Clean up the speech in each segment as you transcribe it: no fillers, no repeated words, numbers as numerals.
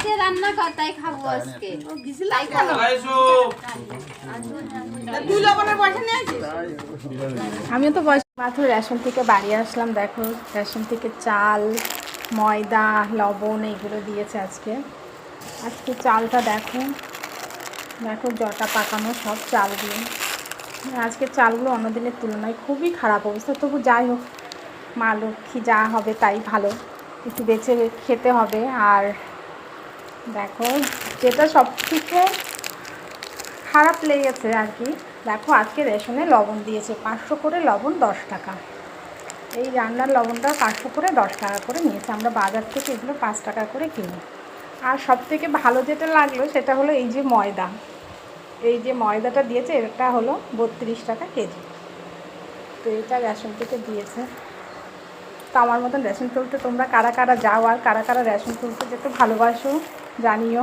দিয়ে রান্না কর, তাই খাবো আজকে। আমিও তো মাত্র রেশন থেকে বাড়ি আসলাম। দেখো রেশন থেকে চাল, ময়দা, লবণ এগুলো দিয়েছে আজকে। আজকে চালটা দেখো দেখো জটা পাকানো সব চাল দিয়ে। আজকের চালগুলো অন্য দিনের তুলনায় খুবই খারাপ অবস্থা। তবু যাই হোক, মা লক্ষ্মী যা হবে তাই ভালো, একটু বেছে খেতে হবে। আর দেখো যেটা সব থেকে খারাপ লেগেছে আর কি, দেখো আজকে রেশনে লবণ দিয়েছে 500 করে লবণ 10 টাকা। এই রান্নার লবণটা 500 করে 10 টাকা করে নিয়েছে। আমরা বাজার থেকে এগুলো 5 টাকা করে কিনি। আর সব থেকে ভালো যেটা লাগলো সেটা হলো এই যে ময়দা, এই যে ময়দাটা দিয়েছে এটা হলো 32 টাকা কেজি। তো এটা রেশন থেকে দিয়েছে। তো আমার মতন রেশন তুলতে তোমরা কারা কারা যাও আর কারা কারা রেশন তুলতে যেতে ভালোবাসো জানিও।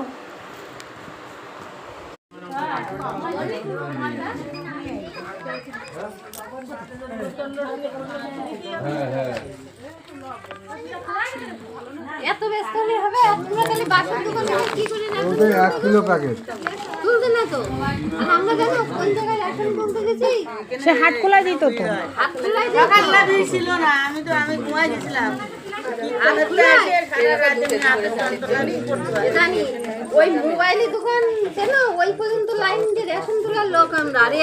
এত ব্যস্ত হলে হবে? তোমরা তাহলে বাসন দোকান থেকে কি করে না ওদের 1 কিলো প্যাকেট তুলতে না তো? আর আমরা জানো কোন জায়গায় রেশন তুলতে গেছি? সে হাট খোলা দিত তো। হাত খোলাই ছিল না, আমি ঘুমাই গেছিলাম। জানি ওই মোবাইলের দোকান কেন ওই পর্যন্ত লাইন দিয়ে রেশন তোলার লোক আমরা। আর